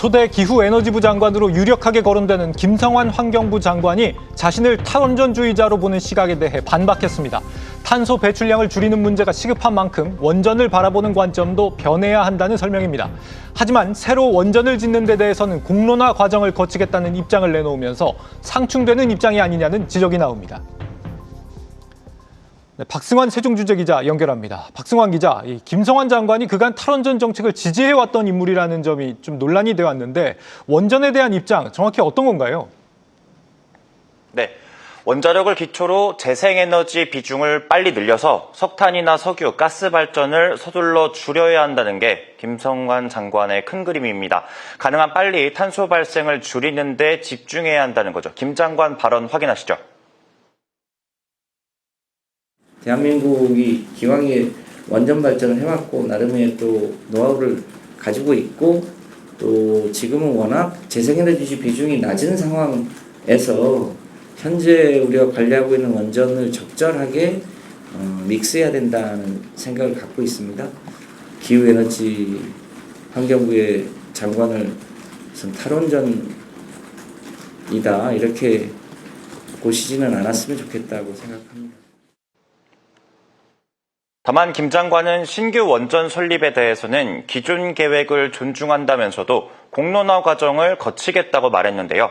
초대 기후에너지부 장관으로 유력하게 거론되는 김성환 환경부 장관이 자신을 탈원전주의자로 보는 시각에 대해 반박했습니다. 탄소 배출량을 줄이는 문제가 시급한 만큼 원전을 바라보는 관점도 변해야 한다는 설명입니다. 하지만 새로 원전을 짓는 데 대해서는 공론화 과정을 거치겠다는 입장을 내놓으면서 상충되는 입장이 아니냐는 지적이 나옵니다. 네, 박승환 세종주재 기자 연결합니다. 박승환 기자, 김성환 장관이 그간 탈원전 정책을 지지해왔던 인물이라는 점이 좀 논란이 되어 왔는데 원전에 대한 입장 정확히 어떤 건가요? 네, 원자력을 기초로 재생에너지 비중을 빨리 늘려서 석탄이나 석유, 가스 발전을 서둘러 줄여야 한다는 게 김성환 장관의 큰 그림입니다. 가능한 빨리 탄소 발생을 줄이는 데 집중해야 한다는 거죠. 김 장관 발언 확인하시죠. 대한민국이 기왕에 원전 발전을 해왔고 나름의 또 노하우를 가지고 있고 또 지금은 워낙 재생에너지 비중이 낮은 상황에서 현재 우리가 관리하고 있는 원전을 적절하게 믹스해야 된다는 생각을 갖고 있습니다. 기후에너지 환경부의 장관을 무슨 탈원전이다 이렇게 보시지는 않았으면 좋겠다고 생각합니다. 다만 김 장관은 신규 원전 설립에 대해서는 기존 계획을 존중한다면서도 공론화 과정을 거치겠다고 말했는데요.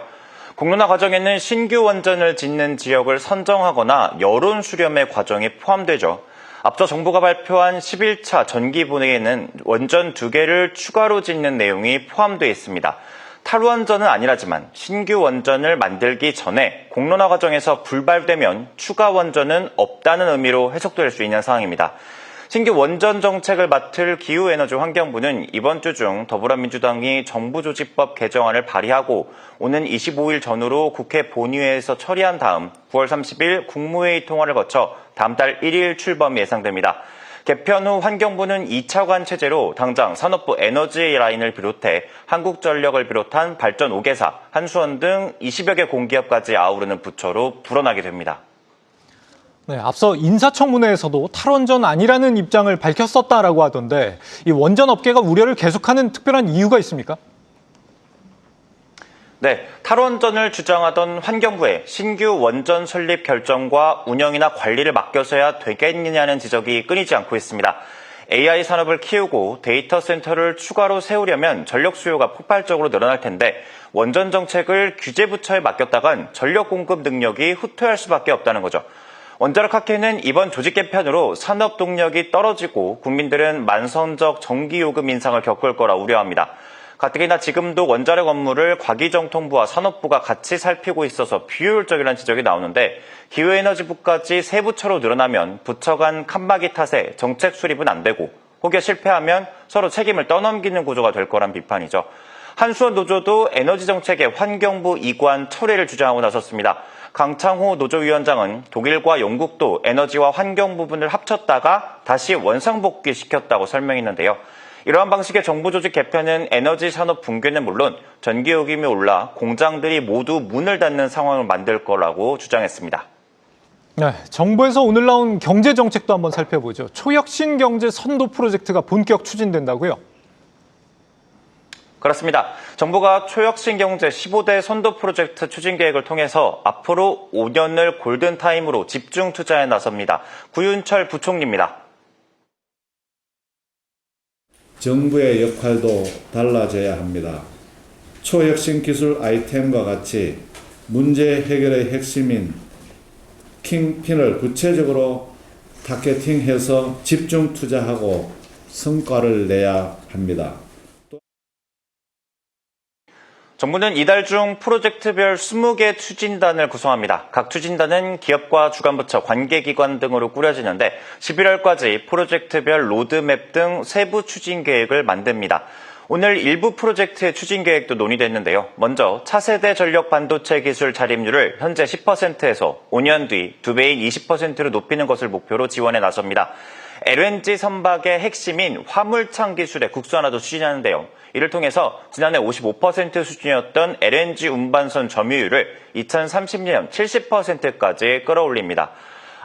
공론화 과정에는 신규 원전을 짓는 지역을 선정하거나 여론 수렴의 과정이 포함되죠. 앞서 정부가 발표한 11차 전기본회의에는 원전 2개를 추가로 짓는 내용이 포함되어 있습니다. 탈원전은 아니라지만 신규 원전을 만들기 전에 공론화 과정에서 불발되면 추가 원전은 없다는 의미로 해석될 수 있는 상황입니다. 신규 원전 정책을 맡을 기후에너지 환경부는 이번 주 중 더불어민주당이 정부조직법 개정안을 발의하고 오는 25일 전후로 국회 본회의에서 처리한 다음 9월 30일 국무회의 통화를 거쳐 다음 달 1일 출범이 예상됩니다. 개편 후 환경부는 2차관 체제로 당장 산업부 에너지 라인을 비롯해 한국전력을 비롯한 발전 5개사, 한수원 등 20여 개 공기업까지 아우르는 부처로 불어나게 됩니다. 네, 앞서 인사청문회에서도 탈원전 아니라는 입장을 밝혔었다라고 하던데 이 원전 업계가 우려를 계속하는 특별한 이유가 있습니까? 네, 탈원전을 주장하던 환경부에 신규 원전 설립 결정과 운영이나 관리를 맡겨서야 되겠느냐는 지적이 끊이지 않고 있습니다. AI 산업을 키우고 데이터 센터를 추가로 세우려면 전력 수요가 폭발적으로 늘어날 텐데 원전 정책을 규제부처에 맡겼다간 전력 공급 능력이 후퇴할 수밖에 없다는 거죠. 원자력 학회는 이번 조직 개편으로 산업 동력이 떨어지고 국민들은 만성적 전기요금 인상을 겪을 거라 우려합니다. 가뜩이나 지금도 원자력 업무를 과기정통부와 산업부가 같이 살피고 있어서 비효율적이라는 지적이 나오는데 기후에너지부까지 세 부처로 늘어나면 부처 간 칸막이 탓에 정책 수립은 안 되고 혹여 실패하면 서로 책임을 떠넘기는 구조가 될 거란 비판이죠. 한수원 노조도 에너지 정책의 환경부 이관 철회를 주장하고 나섰습니다. 강창호 노조위원장은 독일과 영국도 에너지와 환경 부분을 합쳤다가 다시 원상복귀시켰다고 설명했는데요. 이러한 방식의 정부 조직 개편은 에너지 산업 붕괴는 물론 전기요금이 올라 공장들이 모두 문을 닫는 상황을 만들 거라고 주장했습니다. 네, 정부에서 오늘 나온 경제 정책도 한번 살펴보죠. 초혁신 경제 선도 프로젝트가 본격 추진된다고요? 그렇습니다. 정부가 초혁신 경제 15대 선도 프로젝트 추진 계획을 통해서 앞으로 5년을 골든타임으로 집중 투자에 나섭니다. 구윤철 부총리입니다. 정부의 역할도 달라져야 합니다. 초혁신 기술 아이템과 같이 문제 해결의 핵심인 킹핀을 구체적으로 타겟팅해서 집중 투자하고 성과를 내야 합니다. 정부는 이달 중 프로젝트별 20개 추진단을 구성합니다. 각 추진단은 기업과 주관부처, 관계기관 등으로 꾸려지는데 11월까지 프로젝트별 로드맵 등 세부 추진 계획을 만듭니다. 오늘 일부 프로젝트의 추진 계획도 논의됐는데요. 먼저 차세대 전력 반도체 기술 자립률을 현재 10%에서 5년 뒤 2배인 20%로 높이는 것을 목표로 지원에 나섭니다. LNG 선박의 핵심인 화물창 기술의 국산화도 추진하는데요. 이를 통해서 지난해 55% 수준이었던 LNG 운반선 점유율을 2030년 70%까지 끌어올립니다.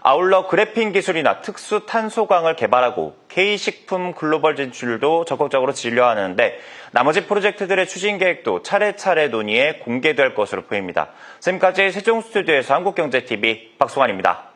아울러 그래핀 기술이나 특수 탄소광을 개발하고 K식품 글로벌 진출도 적극적으로 진료하는데 나머지 프로젝트들의 추진 계획도 차례차례 논의에 공개될 것으로 보입니다. 지금까지 세종 스튜디오에서 한국경제TV 박송환입니다.